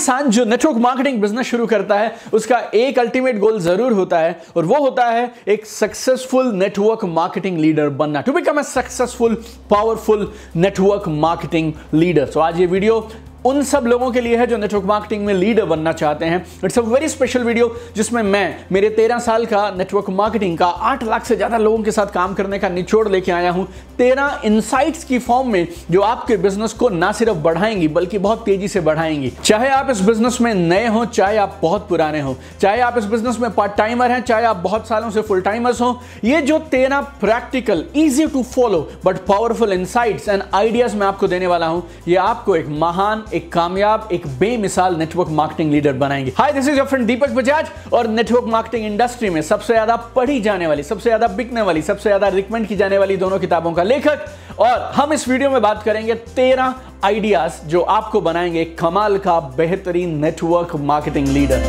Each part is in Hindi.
इंसान जो नेटवर्क मार्केटिंग बिजनेस शुरू करता है उसका एक अल्टीमेट गोल जरूर होता है, और वो होता है एक सक्सेसफुल नेटवर्क मार्केटिंग लीडर बनना, to become a successful powerful network marketing leader. तो आज ये वीडियो उन सब लोगों के लिए है जो नेटवर्क मार्केटिंग में लीडर बनना चाहते हैं। It's a very special video जिसमें मैं मेरे 13 साल का नेटवर्क मार्केटिंग का 8 लाख से ज्यादा लोगों के साथ काम करने का निचोड़ लेके आया हूं 13 इनसाइट्स की फॉर्म में, जो आपके बिजनेस को ना सिर्फ बढ़ाएंगी बल्कि बहुत तेजी से बढ़ाएंगी। चाहे आप इस बिजनेस में नए हो, चाहे आप बहुत पुराने हो, चाहे आप इस बिजनेस में पार्ट टाइमर हैं, चाहे आप बहुत सालों से फुल टाइमर्स हो, ये जो 13 practical easy to follow but powerful insights and ideas मैं आपको देने वाला हूं, ये आपको एक महान, एक कामयाब, एक बेमिसाल नेटवर्क मार्केटिंग लीडर बनाएंगे। हाय, दिस इज योर फ्रेंड दीपक बजाज, और नेटवर्क मार्केटिंग इंडस्ट्री में सबसे ज्यादा पढ़ी जाने वाली, सबसे ज्यादा बिकने वाली, सबसे ज्यादा रिकमेंड की जाने वाली दोनों किताबों का लेखक। और हम इस वीडियो में बात करेंगे 13 आइडियाज जो आपको बनाएंगे कमाल का बेहतरीन network marketing leader.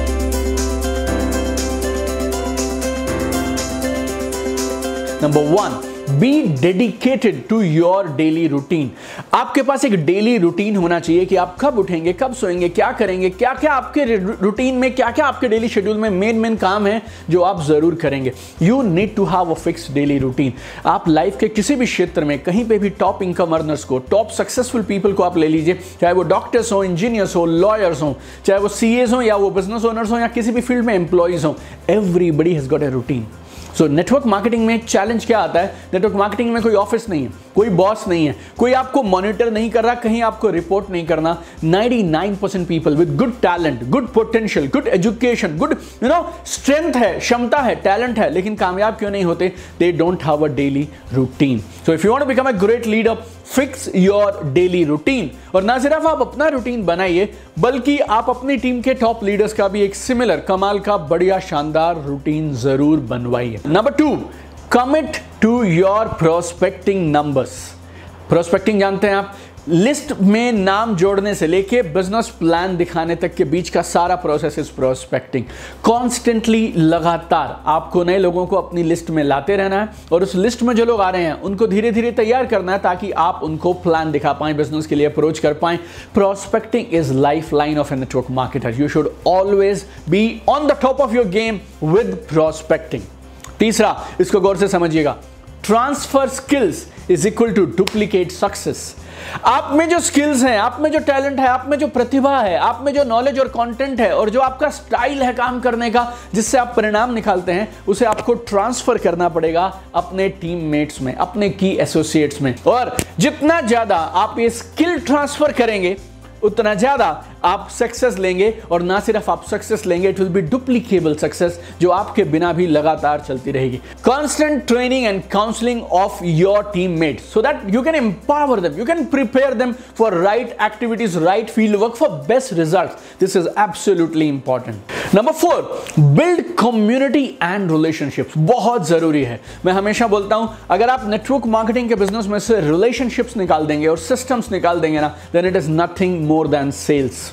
Number 1, be dedicated to your daily routine. आपके पास एक डेली रूटीन होना चाहिए कि आप कब उठेंगे, कब सोएंगे, क्या करेंगे, क्या क्या आपके रूटीन में, क्या क्या आपके डेली शेड्यूल में मेन काम है जो आप जरूर करेंगे। You need to have a fixed daily routine. आप लाइफ के किसी भी क्षेत्र में कहीं पे भी टॉप इनकम अर्नर्स को, टॉप सक्सेसफुल पीपल को आप ले लीजिए, चाहे वो डॉक्टर्स हो, इंजीनियर्स हो, लॉयर्स हो, चाहे वो सीएस हो, या वो बिजनेस ओनर्स हो, या किसी भी फील्ड में एम्प्लॉइज हो, everybody has got a routine. So network marketing में चैलेंज क्या आता है? नेटवर्क मार्केटिंग में कोई ऑफिस नहीं है, कोई बॉस नहीं है, कोई आपको मॉनिटर नहीं कर रहा, कहीं आपको रिपोर्ट नहीं करना। 99% people with good talent, good potential, good education, good strength है, क्षमता है, टैलेंट है, लेकिन कामयाब क्यों नहीं होते? They don't have a daily routine. So if you want to become a great leader, fix your daily routine. और ना सिर्फ आप अपना रूटीन बनाइए, बल्कि आप अपनी टीम के टॉप लीडर्स का भी एक सिमिलर, कमाल का, बढ़िया, शानदार रूटीन जरूर बनवाइए। Number 2, commit to your prospecting numbers. Prospecting जानते हैं आप? लिस्ट में नाम जोड़ने से लेके बिजनेस प्लान दिखाने तक के बीच का सारा प्रोसेस इज प्रोस्पेक्टिंग। कॉन्स्टेंटली, लगातार आपको नए लोगों को अपनी लिस्ट में लाते रहना है, और उस लिस्ट में जो लोग आ रहे हैं उनको धीरे धीरे तैयार करना है ताकि आप उनको प्लान दिखा पाएं, बिजनेस के लिए अप्रोच कर पाएं। Prospecting is lifeline of a network marketer. You should always be on the top of your game with prospecting. तीसरा, इसको गौर से समझिएगा, transfer skills is equal to duplicate success. आप में जो स्किल्स हैं, आप में जो टैलेंट है, आप में जो प्रतिभा है, आप में जो नॉलेज और कंटेंट है, और जो आपका स्टाइल है काम करने का, जिससे आप परिणाम निकालते हैं, उसे आपको ट्रांसफर करना पड़ेगा अपने टीममेट्स में, अपने की एसोसिएट्स में। और जितना ज्यादा आप ये स्किल ट्रांसफर करेंगे, उतना ज्यादा आप सक्सेस लेंगे, और ना सिर्फ आप सक्सेस लेंगे, it will be duplicable success जो आपके बिना भी लगातार चलती रहेगी। Constant training and counselling of your teammates so that you can empower them, you can prepare them for right activities, right field work, for best results. This is absolutely important. Number 4, build community and relationships. बहुत जरूरी है। मैं हमेशा बोलता हूं, अगर आप नेटवर्क मार्केटिंग के बिजनेस में से रिलेशनशिप्स निकाल देंगे और सिस्टम्स निकाल देंगे ना, then it is nothing more than sales.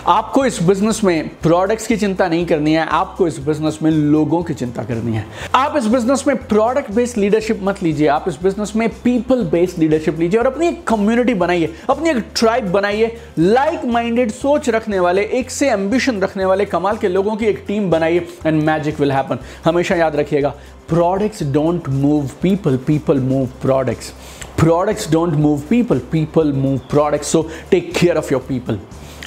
आपको इस बिजनेस में प्रोडक्ट्स की चिंता नहीं करनी है, आपको इस बिजनेस में लोगों की चिंता करनी है। आप इस बिजनेस में प्रोडक्ट बेस्ड लीडरशिप मत लीजिए, आप इस बिजनेस में पीपल बेस्ड लीडरशिप लीजिए, और अपनी एक कम्युनिटी बनाइए, अपनी एक ट्राइब बनाइए, लाइक माइंडेड सोच रखने वाले, एक से एम्बिशन रखने वाले कमाल के लोगों की एक टीम बनाइए, एंड मैजिक विल हैपन। हमेशा याद रखिएगा, products don't move people, people move products. Products don't move people, people move products. So take care of your people.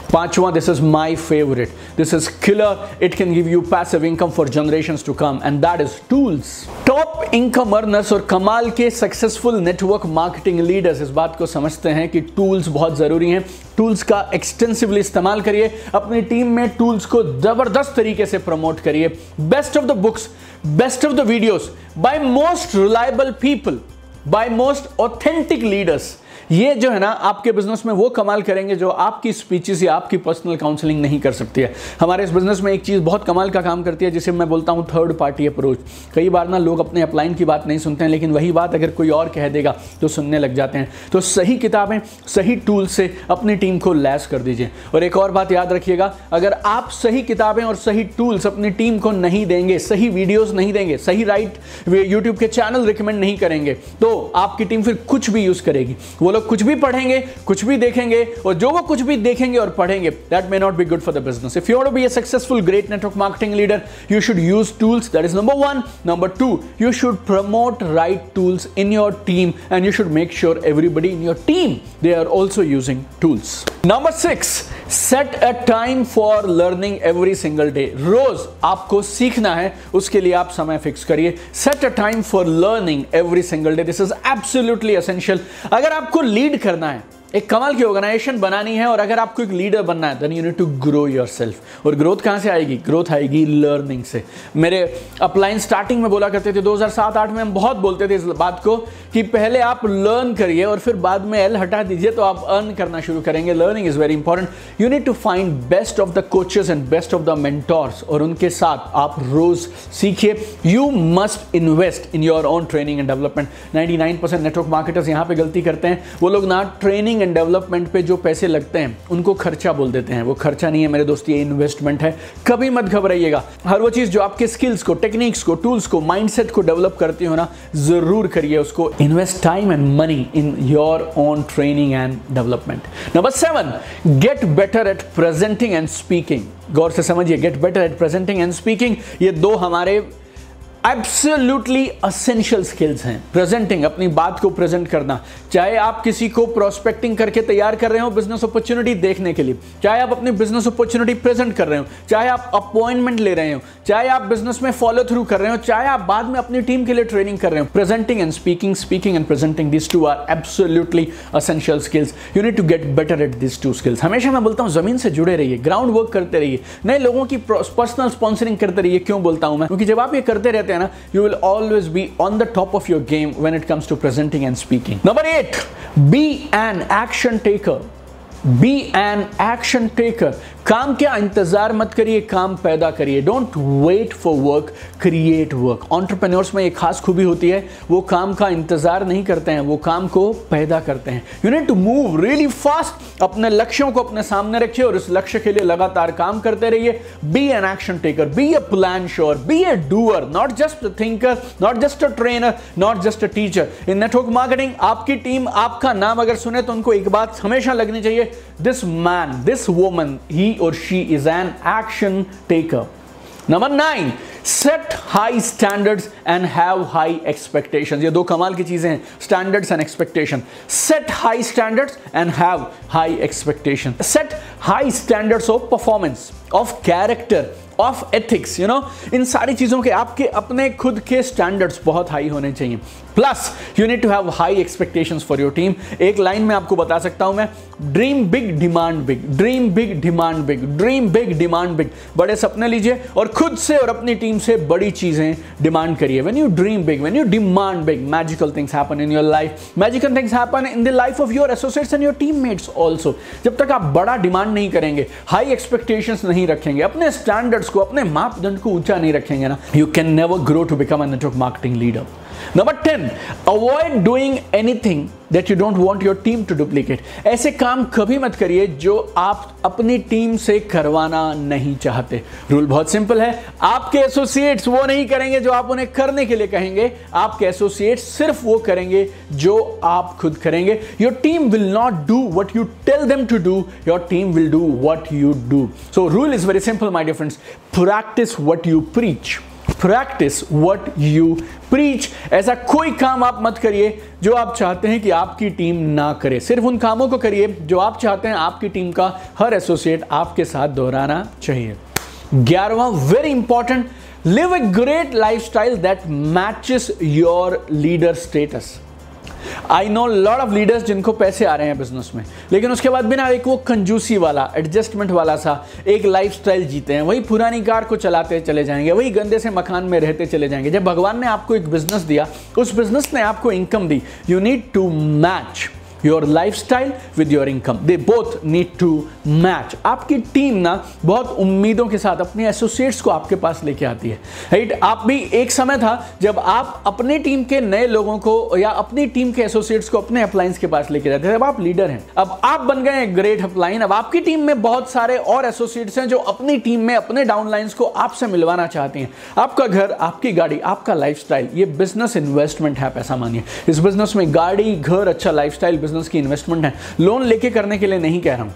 Panchwa, this is my favorite. This is killer. It can give you passive income for generations to come, and that is tools. Top income earners और कमाल के सक्सेसफुल नेटवर्क मार्केटिंग लीडर्स इस बात को समझते हैं कि टूल्स बहुत जरूरी हैं। टूल्स का एक्सटेंसिवली इस्तेमाल करिए, अपनी टीम में टूल्स को जबरदस्त तरीके से प्रमोट करिए। Best of the books, best of the videos by most reliable people, by most authentic leaders. ये जो है ना, आपके बिजनेस में वो कमाल करेंगे जो आपकी स्पीचेस या आपकी पर्सनल काउंसलिंग नहीं कर सकती है। हमारे इस बिजनेस में एक चीज़ बहुत कमाल का काम करती है जिसे मैं बोलता हूँ थर्ड पार्टी अप्रोच। कई बार ना लोग अपने अपलाइन की बात नहीं सुनते हैं, लेकिन वही बात अगर कोई और कह देगा तो सुनने लग जाते हैं। तो सही किताबें, सही टूल से अपनी टीम को लैस कर दीजिए। और एक और बात याद रखिएगा, अगर आप सही किताबें और सही टूल्स अपनी टीम को नहीं देंगे, सही वीडियोज़ नहीं देंगे, सही राइट यूट्यूब के चैनल रिकमेंड नहीं करेंगे, तो आपकी टीम फिर कुछ भी यूज़ करेगी। वो लोग लोग कुछ भी पढ़ेंगे, कुछ भी देखेंगे, और जो वो कुछ भी देखेंगे और पढ़ेंगे, that may not be good for the business. If you want to be a successful great network marketing leader, you should use tools. That is number 1. Number 2, you should promote right tools in your team, and you should make sure everybody in your team, they are also using tools. Number 6, set a time for learning every single day. रोज आपको सीखना है, उसके लिए आप समय फिक्स करिए. Set a time for learning every single day. This is absolutely essential. अगर आपको लीड करना है, एक कमाल की ऑर्गेनाइजेशन बनानी है, और अगर आपको एक लीडर बनना है, then you need to grow yourself. और ग्रोथ कहां से आएगी? ग्रोथ आएगी लर्निंग से. मेरे अपलाइन स्टार्टिंग में बोला करते थे, 2007-8 में हम बहुत बोलते थे इस बात को कि पहले आप लर्न करिए और फिर बाद में एल हटा दीजिए तो आप अर्न करना शुरू करेंगे. Learning is very important. You need to find best of the coaches and best of the mentors, और उनके साथ आप रोज सीखिए. You must invest in your own training and development. 99% network marketers यहां पे गलती करते हैं. वो लोग ना ट्रेनिंग एंड डेवलपमेंट पे जो पैसे लगते हैं उनको खर्चा बोल देते हैं. वो खर्चा नहीं है मेरे दोस्त, ये इन्वेस्टमेंट है. कभी मत घबराइएगा. हर वो चीज जो आपके स्किल्स को, टेक्निक्स को, टूल्स को, माइंडसेट को डेवलप करती हो ना, जरूर करिए उसको. Invest time and money in your own training and development. Number 7, get better at presenting and speaking. गौर से समझिए, get better at presenting and speaking, ये दो हमारे एब्सोल्युटली असेंशियल स्किल्स हैं. प्रेजेंटिंग, अपनी बात को प्रेजेंट करना, चाहे आप किसी को प्रोस्पेक्टिंग करके तैयार कर रहे हो बिजनेस अपॉर्चुनिटी देखने के लिए, चाहे आप अपनी बिजनेस अपॉर्चुनिटी प्रेजेंट कर रहे हो, चाहे आप अपॉइंटमेंट ले रहे हो, चाहे आप बिजनेस में फॉलो थ्रू कर रहे हो, चाहे आप बाद में अपनी टीम के लिए ट्रेनिंग कर रहे हो. Presenting and speaking, speaking and presenting, this two are absolutely essential skills. You need to get better at this two skills. हमेशा मैं बोलता हूं जमीन से जुड़े रहिए, ग्राउंड वर्क करते रहिए, नए लोगों की पर्सनल स्पॉन्सरिंग करते रहिए. क्यों बोलता हूं मैं? क्योंकि जब आप ये करते रहते हैं ना, you will always be on the top of your game when it comes to presenting and speaking. Number 8, be an action taker. Be an action taker. काम क्या इंतजार मत करिए, काम पैदा करिए. Don't wait for work, create work. Entrepreneurs में एक खास खूबी होती है, वो काम का इंतजार नहीं करते हैं, वो काम को पैदा करते हैं. You need to move really fast. अपने लक्ष्यों को अपने सामने रखिए और इस लक्ष्य के लिए लगातार काम करते रहिए. Be an action taker, be a plan sure, be a doer, not just a thinker, not just a trainer, not just a teacher. In network marketing आपकी टीम आपका नाम अगर सुने तो उनको एक बात हमेशा लगनी चाहिए, this man, this woman, he or she is an action taker. Number 9, set high standards and have high expectations. ये दो कमाल की चीजें हैं, standards and expectation. Set high standards and have high expectation. Set high standards of performance, of character, of ethics. You know, इन सारी चीजों के आपके अपने खुद के स्टैंडर्ड्स बहुत हाई होने चाहिए. Plus you need to have high expectations for your team. एक लाइन में आपको बता सकता हूं मैं, dream big, demand big, dream big, demand big, dream big, demand big. बड़े सपने लीजिए और खुद से और अपनी टीम से बड़ी चीजें डिमांड करिए. When you dream big, when you demand big, magical things happen in your life. Magical things happen in the life of your associates and your teammates also. जब तक आप बड़ा डिमांड नहीं करेंगे, हाई एक्सपेक्टेशंस नहीं रखेंगे, अपने स्टैंडर्ड्स को, अपने मापदंड को ऊंचा नहीं रखेंगे ना, you can never grow to become a network marketing leader. Number 10, avoid doing anything that you don't want your team to duplicate. ऐसे काम कभी मत करिए जो आप अपनी टीम से करवाना नहीं चाहते. रूल बहुत सिंपल है, आपके एसोसिएट्स वो नहीं करेंगे जो आप उन्हें करने के लिए कहेंगे. आपके एसोसिएट्स सिर्फ वो करेंगे जो आप खुद करेंगे. Your team will not do what you tell them to do. Your team will do what you do. So rule is very simple, my dear friends. Practice what you preach. Practice what you preach. ऐसा कोई काम आप मत करिए जो आप चाहते हैं कि आपकी टीम ना करे. सिर्फ उन कामों को करिए जो आप चाहते हैं आपकी टीम का हर एसोसिएट आपके साथ दोहराना चाहिए. 11वां, very important, live a great lifestyle that matches your leader status. I know lot of leaders जिनको पैसे आ रहे हैं बिजनेस में, लेकिन उसके बाद भी ना एक वो कंजूसी वाला, एडजस्टमेंट वाला सा एक लाइफस्टाइल जीते हैं. वही पुरानी कार को चलाते चले जाएंगे, वही गंदे से मकान में रहते चले जाएंगे. जब भगवान ने आपको एक बिजनेस दिया, उस बिजनेस ने आपको इनकम दी. You need to match your lifestyle with your income. They both need to match. आपकी टीम ना बहुत उम्मीदों के साथ अपने एसोसिएट्स को आपके पास लेके आती है, राइट? आप भी एक समय था जब आप अपनी टीम के नए लोगों को या अपनी टीम के एसोसिएट्स को अपने अपलाइंस के पास लेके जाते थे. अब आप लीडर हैं, अब आप बन गए ग्रेट अपलाइन. अब आपकी टीम में बहुत सारे और एसोसिएट्स हैं जो अपनी टीम में अपने डाउनलाइंस को आपसे मिलवाना चाहते हैं. आपका घर, आपकी गाड़ी, आपका लाइफस्टाइल, ये बिजनेस इन्वेस्टमेंट है, पैसा मानिए. इस बिजनेस में गाड़ी, घर, अच्छा लाइफस्टाइल बिजनेस की इन्वेस्टमेंट है। लोन लेके करने के लिए नहीं कह रहा हूं,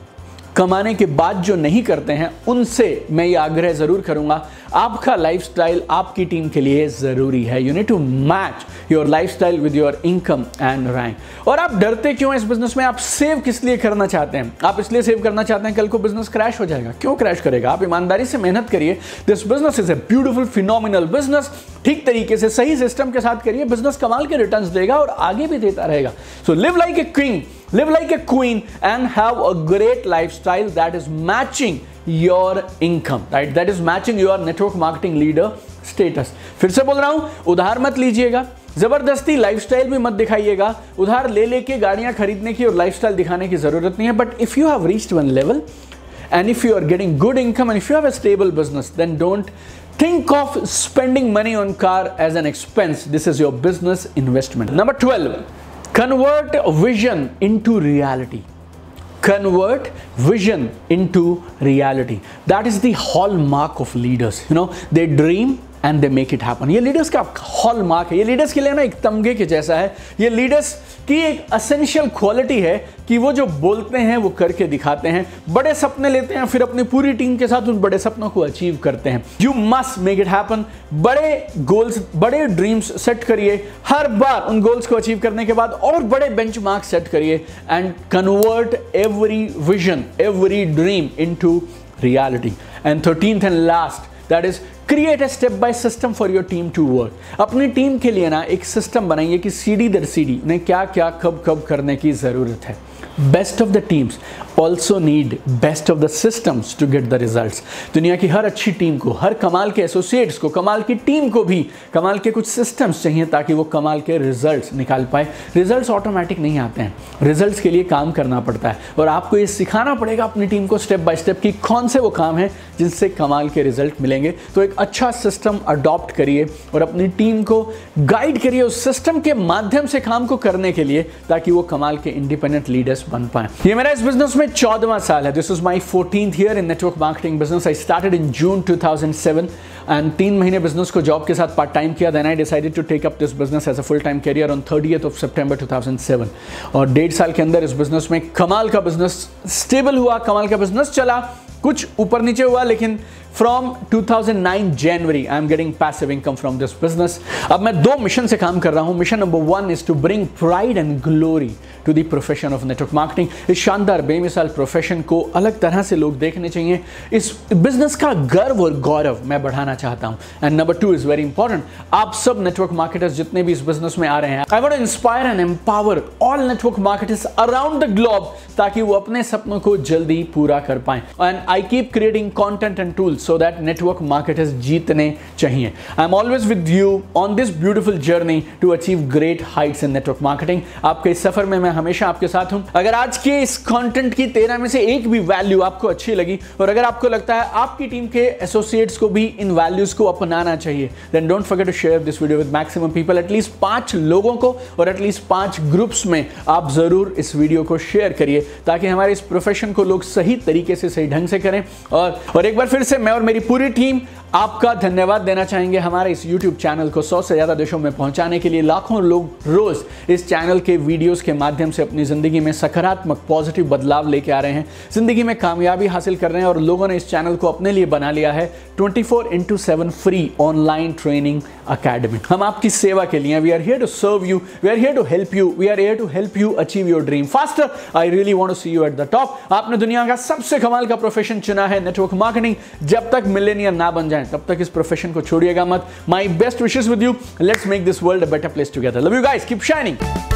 कमाने के बाद जो नहीं करते हैं उनसे मैं ये आग्रह जरूर करूंगा, आपका लाइफस्टाइल आपकी टीम के लिए जरूरी है। You need to match your lifestyle with your income and rank. और आप डरते क्यों हैं इस बिजनेस में? आप सेव किस लिए करना चाहते हैं? आप इसलिए सेव करना चाहते हैं कल को बिजनेस क्रैश हो जाएगा। क्यों क्रैश करेगा? आप ईमानदारी से मेहनत करिए। This business is a beautiful phenomenal business. ठीक तरीके से सही सिस्टम के साथ करिए, बिजनेस कमाल के रिटर्न्स देगा और आगे भी देता रहेगा। So live like a king, live like a queen and have a great lifestyle that is matching your income, right? That is matching your network marketing leader status. फिर से बोल रहा हूं, उधार मत लीजिएगा, जबरदस्ती लाइफस्टाइल भी मत दिखाइएगा। उधार ले लेके गाड़ियां खरीदने की और लाइफस्टाइल दिखाने की जरूरत नहीं है। But if you have reached one level and if you are getting good income and if you have a stable business, then don't think of spending money on car as an expense. This is your business investment. Number 12, convert vision into reality. Convert vision into reality. That is the hallmark of leaders. You know, they dream and they make it happen. ये लीडर्स का हॉलमार्क है। ये लीडर्स के लिए ना एक तमगे के जैसा है। ये लीडर्स की एक एसेंशियल क्वालिटी है कि वो जो बोलते हैं वो करके दिखाते हैं। बड़े सपने लेते हैं, फिर अपनी पूरी टीम के साथ उन बड़े सपनों को अचीव करते हैं। You must make it happen. बड़े गोल्स, बड़े ड्रीम्स सेट करिए। हर बार उन गोल्स को अचीव करने के बाद और बड़े बेंचमार्क सेट करिए and convert every vision, every dream into reality. And 13th and last, that is create a step by system for your team to work. अपनी टीम के लिए ना एक सिस्टम बनाइए कि सीढ़ी दर सीढ़ी उन्हें क्या क्या कब कब करने की जरूरत है। Best of the teams also need best of the systems to get the results. दुनिया की हर अच्छी टीम को, हर कमाल के एसोसिएट्स को, कमाल की टीम को भी कमाल के कुछ सिस्टम्स चाहिए ताकि वो कमाल के रिजल्ट्स निकाल पाए। रिजल्ट्स ऑटोमेटिक नहीं आते हैं, रिजल्ट्स के लिए काम करना पड़ता है और आपको ये सिखाना पड़ेगा अपनी टीम को स्टेप बाय स्टेप कि कौन से वो काम है जिनसे कमाल के रिजल्ट मिलेंगे। तो एक अच्छा सिस्टम अडॉप्ट करिए और अपनी टीम को गाइड करिए उस सिस्टम के माध्यम से काम को करने के लिए ताकि वो कमाल के इंडिपेंडेंट लीडर्स बन पाए। ये मेरा इस बिजनेस में 14वां साल है। This is my 14th year in network marketing business. I started in June 2007 and 3 महीने बिजनेस को जॉब के साथ पार्ट टाइम किया। Then I decided to take up this business as a full time career on 30th of September 2007 और 1.5 साल के अंदर इस बिजनेस में कमाल का बिजनेस स्टेबल हुआ, कमाल का बिजनेस चला। कुछ ऊपर नीचे हुआ लेकिन from 2009 January I am getting passive income from this business. अब मैं 2 मिशन से काम कर रहा हूं। Mission number 1 is to bring pride and glory to the profession of network marketing. इस शानदार बेमिसाल प्रोफेशन को अलग तरह से लोग देखने चाहिए। इस बिजनेस का गर्व और गौरव मैं बढ़ाना चाहता हूं। And number 2 is very important, आप सब नेटवर्क मार्केटर्स जितने भी इस बिजनेस में आ रहे हैं, I want to inspire and empower all network marketers around the globe ताकि वो अपने सपनों को जल्दी पूरा कर पाएं। And I keep creating content and tools so that network marketers जीतने चाहिए। I am always with you on this beautiful journey to achieve great heights in network marketing। आपके इस सफर में मैं हमेशा आपके साथ हूं। अगर आज के इस कंटेंट की 13 में से एक भी वैल्यू आपको अच्छी लगी और अगर आपको लगता है आपकी टीम के एसोसिएट्स को भी इन वैल्यूज को अपनाना चाहिए, then don't forget to share this video with maximum people। At least 5 लोगों को और एटलीस्ट 5 ग्रुप्स में आप जरूर इस वीडियो को शेयर करिए ताकि हमारे इस प्रोफेशन को लोग सही तरीके से, सही ढंग से करें। और एक बार फिर से मैं और मेरी पूरी टीम आपका धन्यवाद देना चाहेंगे हमारे इस YouTube चैनल को 100 से ज़्यादा देशों में पहुंचाने के लिए। लाखों लोग रोज इस चैनल के वीडियोस के माध्यम से अपनी ज़िंदगी में सकारात्मक पॉजिटिव बदलाव लेके आ रहे हैं, ज़िंदगी में कामयाबी हासिल कर रहे हैं और लोगों ने इस चैनल को अपने लिए बना लिया है 24/7 फ्री ऑनलाइन ट्रेनिंग अकेडमी। हम आपकी सेवा के लिए, we are here to serve you, we are here to help you, we are here to help you achieve your dream faster. I really want to see you at the top. आपने दुनिया का सबसे कमाल का प्रोफेशन चुना है नेटवर्क मार्केटिंग। जब तक मिलेनियर ना बन जाए तब तक इस प्रोफेशन को छोड़िएगा मत। My best wishes with you. Let's make this world a better place together. Love you guys, keep shining.